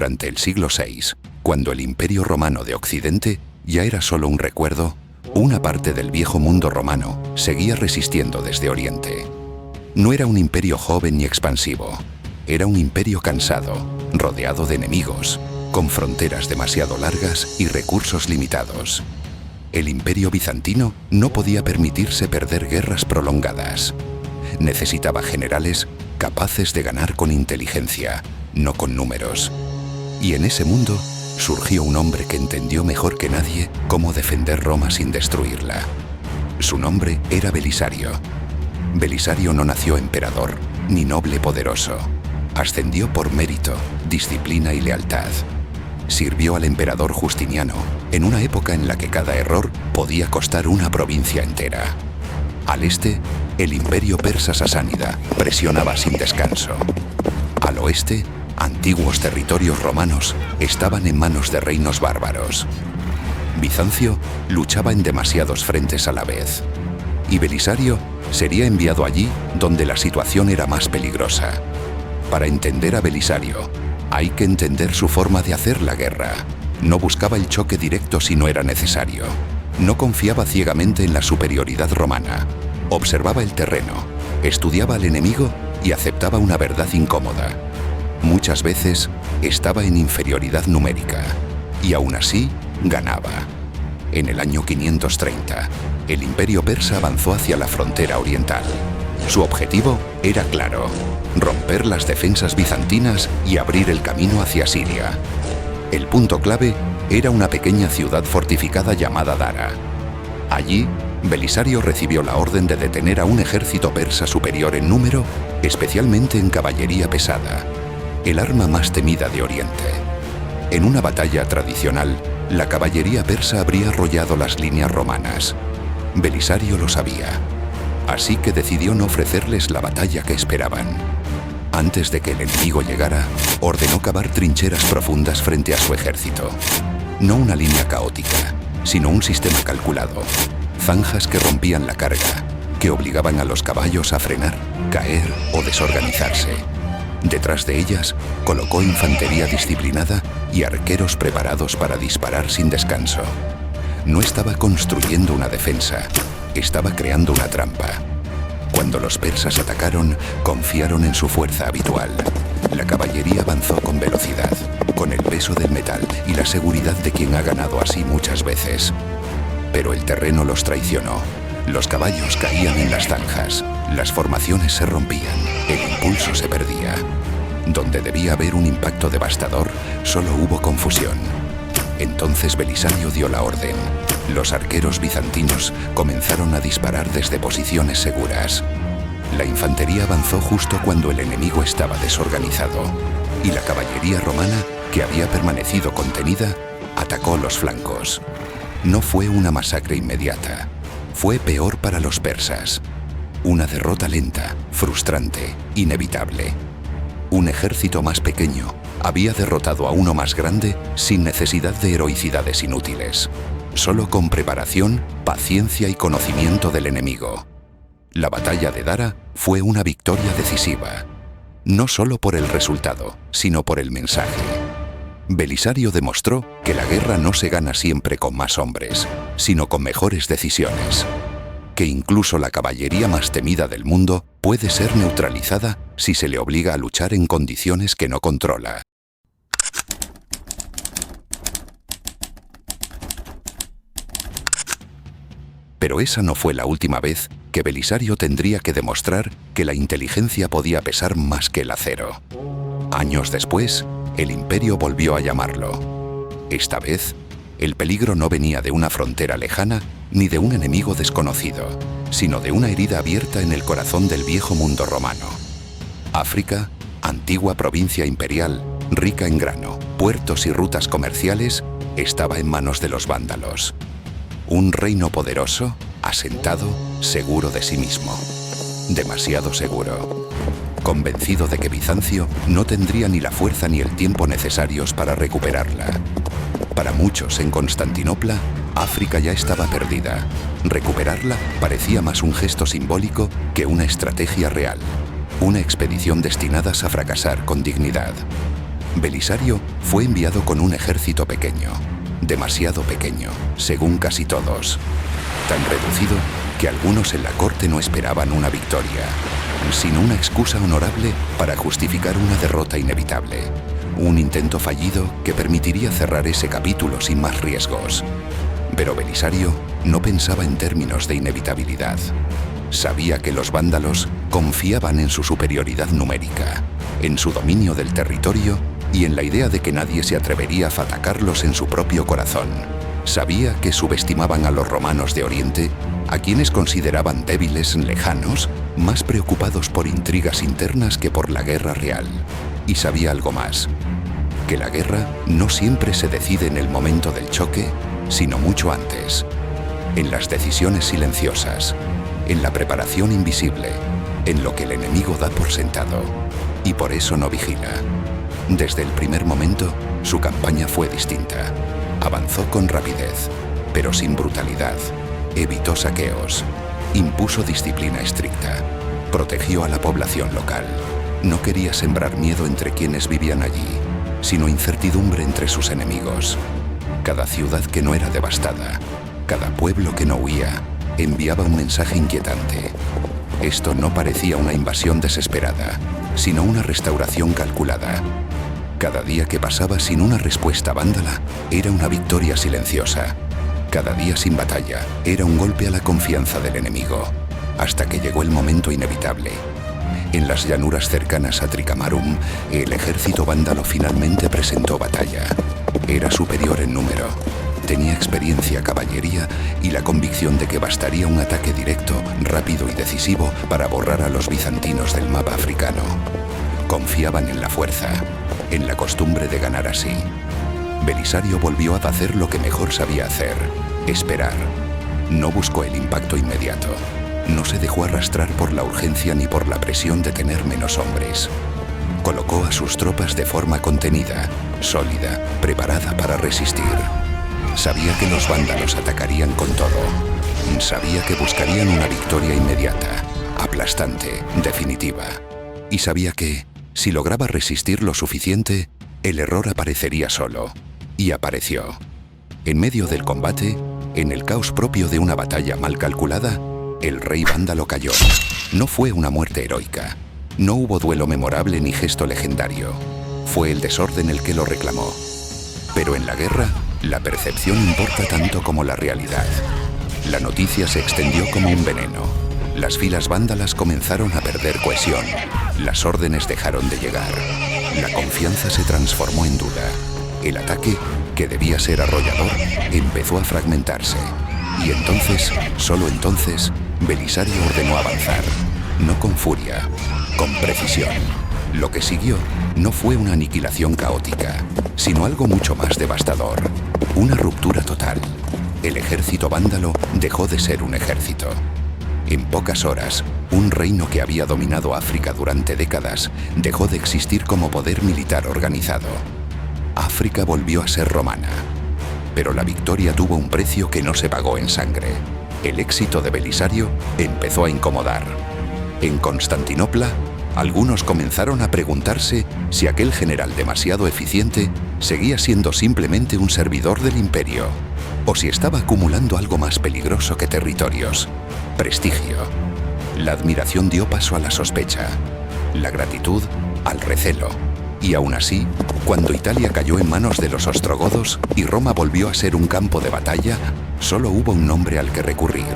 durante el siglo VI, cuando el Imperio Romano de Occidente ya era solo un recuerdo, una parte del viejo mundo romano seguía resistiendo desde Oriente. No era un imperio joven ni expansivo, era un imperio cansado, rodeado de enemigos, con fronteras demasiado largas y recursos limitados. El Imperio bizantino no podía permitirse perder guerras prolongadas. Necesitaba generales capaces de ganar con inteligencia, no con números. Y en ese mundo surgió un hombre que entendió mejor que nadie cómo defender Roma sin destruirla. Su nombre era Belisario. Belisario no nació emperador, ni noble poderoso. Ascendió por mérito, disciplina y lealtad. Sirvió al emperador Justiniano en una época en la que cada error podía costar una provincia entera. Al este, el imperio persa sasánida presionaba sin descanso. Al oeste, antiguos territorios romanos estaban en manos de reinos bárbaros. Bizancio luchaba en demasiados frentes a la vez. Y Belisario sería enviado allí donde la situación era más peligrosa. Para entender a Belisario, hay que entender su forma de hacer la guerra. No buscaba el choque directo si no era necesario. No confiaba ciegamente en la superioridad romana. Observaba el terreno, estudiaba al enemigo y aceptaba una verdad incómoda. Muchas veces estaba en inferioridad numérica y aún así ganaba. En el año 530, el imperio persa avanzó hacia la frontera oriental. Su objetivo era claro: romper las defensas bizantinas y abrir el camino hacia Siria. El punto clave era una pequeña ciudad fortificada llamada Dara. Allí, Belisario recibió la orden de detener a un ejército persa superior en número, especialmente en caballería pesada, el arma más temida de Oriente. En una batalla tradicional, la caballería persa habría arrollado las líneas romanas. Belisario lo sabía, así que decidió no ofrecerles la batalla que esperaban. Antes de que el enemigo llegara, ordenó cavar trincheras profundas frente a su ejército. No una línea caótica, sino un sistema calculado. Zanjas que rompían la carga, que obligaban a los caballos a frenar, caer o desorganizarse. Detrás de ellas, colocó infantería disciplinada y arqueros preparados para disparar sin descanso. No estaba construyendo una defensa, estaba creando una trampa. Cuando los persas atacaron, confiaron en su fuerza habitual. La caballería avanzó con velocidad, con el peso del metal y la seguridad de quien ha ganado así muchas veces. Pero el terreno los traicionó. Los caballos caían en las zanjas, las formaciones se rompían, el impulso se perdía. Donde debía haber un impacto devastador, solo hubo confusión. Entonces Belisario dio la orden. Los arqueros bizantinos comenzaron a disparar desde posiciones seguras. La infantería avanzó justo cuando el enemigo estaba desorganizado, y la caballería romana, que había permanecido contenida, atacó los flancos. No fue una masacre inmediata, fue peor para los persas. Una derrota lenta, frustrante, inevitable. Un ejército más pequeño había derrotado a uno más grande sin necesidad de heroicidades inútiles, solo con preparación, paciencia y conocimiento del enemigo. La batalla de Dara fue una victoria decisiva, no solo por el resultado, sino por el mensaje. Belisario demostró que la guerra no se gana siempre con más hombres, sino con mejores decisiones. Que incluso la caballería más temida del mundo puede ser neutralizada si se le obliga a luchar en condiciones que no controla. Pero esa no fue la última vez que Belisario tendría que demostrar que la inteligencia podía pesar más que el acero. Años después, el imperio volvió a llamarlo. Esta vez, el peligro no venía de una frontera lejana ni de un enemigo desconocido, sino de una herida abierta en el corazón del viejo mundo romano. África, antigua provincia imperial, rica en grano, puertos y rutas comerciales, estaba en manos de los vándalos. Un reino poderoso, asentado, seguro de sí mismo. Demasiado seguro. Convencido de que Bizancio no tendría ni la fuerza ni el tiempo necesarios para recuperarla. Para muchos en Constantinopla, África ya estaba perdida. Recuperarla parecía más un gesto simbólico que una estrategia real. Una expedición destinada a fracasar con dignidad. Belisario fue enviado con un ejército pequeño, demasiado pequeño, según casi todos. Tan reducido que algunos en la corte no esperaban una victoria, sino una excusa honorable para justificar una derrota inevitable. Un intento fallido que permitiría cerrar ese capítulo sin más riesgos. Pero Belisario no pensaba en términos de inevitabilidad. Sabía que los vándalos confiaban en su superioridad numérica, en su dominio del territorio y en la idea de que nadie se atrevería a atacarlos en su propio corazón. Sabía que subestimaban a los romanos de Oriente, a quienes consideraban débiles, lejanos, más preocupados por intrigas internas que por la guerra real. Y sabía algo más, que la guerra no siempre se decide en el momento del choque, sino mucho antes, en las decisiones silenciosas, en la preparación invisible, en lo que el enemigo da por sentado, y por eso no vigila. Desde el primer momento, su campaña fue distinta. Avanzó con rapidez, pero sin brutalidad. Evitó saqueos, impuso disciplina estricta, protegió a la población local. No quería sembrar miedo entre quienes vivían allí, sino incertidumbre entre sus enemigos. Cada ciudad que no era devastada, cada pueblo que no huía, enviaba un mensaje inquietante. Esto no parecía una invasión desesperada, sino una restauración calculada. Cada día que pasaba sin una respuesta vándala era una victoria silenciosa. Cada día sin batalla era un golpe a la confianza del enemigo, hasta que llegó el momento inevitable. En las llanuras cercanas a Tricamarum, el ejército vándalo finalmente presentó batalla. Era superior en número, tenía experiencia, caballería y la convicción de que bastaría un ataque directo, rápido y decisivo para borrar a los bizantinos del mapa africano. Confiaban en la fuerza, en la costumbre de ganar así. Belisario volvió a hacer lo que mejor sabía hacer, esperar. No buscó el impacto inmediato. No se dejó arrastrar por la urgencia ni por la presión de tener menos hombres. Colocó a sus tropas de forma contenida, sólida, preparada para resistir. Sabía que los vándalos atacarían con todo. Sabía que buscarían una victoria inmediata, aplastante, definitiva. Y sabía que, si lograba resistir lo suficiente, el error aparecería solo. Y apareció. En medio del combate, en el caos propio de una batalla mal calculada, el rey vándalo cayó. No fue una muerte heroica. No hubo duelo memorable ni gesto legendario. Fue el desorden el que lo reclamó. Pero en la guerra, la percepción importa tanto como la realidad. La noticia se extendió como un veneno. Las filas vándalas comenzaron a perder cohesión. Las órdenes dejaron de llegar. La confianza se transformó en duda. El ataque, que debía ser arrollador, empezó a fragmentarse. Y entonces, solo entonces, Belisario ordenó avanzar. No con furia, con precisión. Lo que siguió no fue una aniquilación caótica, sino algo mucho más devastador. Una ruptura total. El ejército vándalo dejó de ser un ejército. En pocas horas, un reino que había dominado África durante décadas dejó de existir como poder militar organizado. África volvió a ser romana. Pero la victoria tuvo un precio que no se pagó en sangre. El éxito de Belisario empezó a incomodar. En Constantinopla, algunos comenzaron a preguntarse si aquel general demasiado eficiente seguía siendo simplemente un servidor del imperio, o si estaba acumulando algo más peligroso que territorios: prestigio. La admiración dio paso a la sospecha, la gratitud al recelo. Y aún así, cuando Italia cayó en manos de los ostrogodos y Roma volvió a ser un campo de batalla, solo hubo un nombre al que recurrir.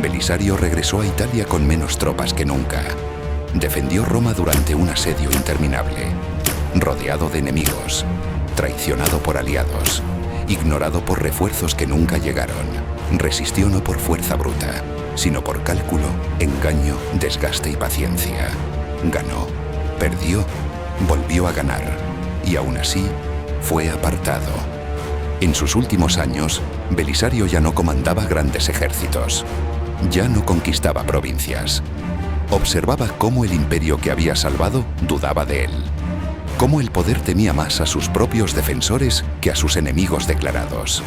Belisario regresó a Italia con menos tropas que nunca. Defendió Roma durante un asedio interminable, rodeado de enemigos, traicionado por aliados, ignorado por refuerzos que nunca llegaron. Resistió no por fuerza bruta, sino por cálculo, engaño, desgaste y paciencia. Ganó, perdió, volvió a ganar, y aún así fue apartado. En sus últimos años, Belisario ya no comandaba grandes ejércitos, ya no conquistaba provincias. Observaba cómo el imperio que había salvado dudaba de él, cómo el poder temía más a sus propios defensores que a sus enemigos declarados.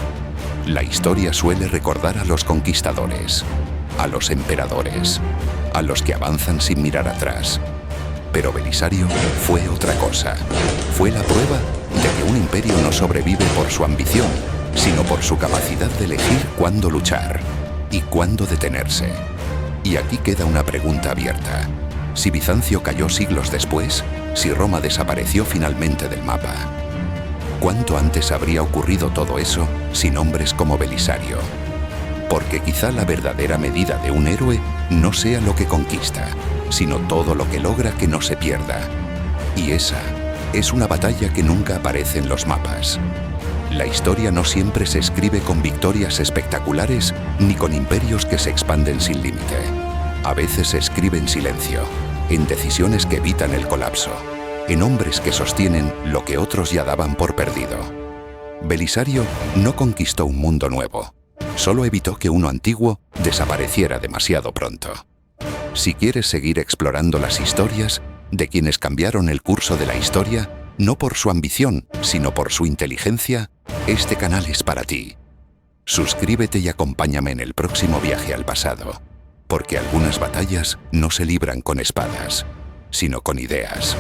La historia suele recordar a los conquistadores, a los emperadores, a los que avanzan sin mirar atrás. Pero Belisario fue otra cosa. Fue la prueba de que un imperio no sobrevive por su ambición, sino por su capacidad de elegir cuándo luchar y cuándo detenerse. Y aquí queda una pregunta abierta. Si Bizancio cayó siglos después, si Roma desapareció finalmente del mapa, ¿cuánto antes habría ocurrido todo eso sin hombres como Belisario? Porque quizá la verdadera medida de un héroe no sea lo que conquista, sino todo lo que logra que no se pierda. Y esa es una batalla que nunca aparece en los mapas. La historia no siempre se escribe con victorias espectaculares ni con imperios que se expanden sin límite. A veces se escribe en silencio, en decisiones que evitan el colapso, en hombres que sostienen lo que otros ya daban por perdido. Belisario no conquistó un mundo nuevo, solo evitó que uno antiguo desapareciera demasiado pronto. Si quieres seguir explorando las historias de quienes cambiaron el curso de la historia, no por su ambición, sino por su inteligencia, este canal es para ti. Suscríbete y acompáñame en el próximo viaje al pasado, porque algunas batallas no se libran con espadas, sino con ideas.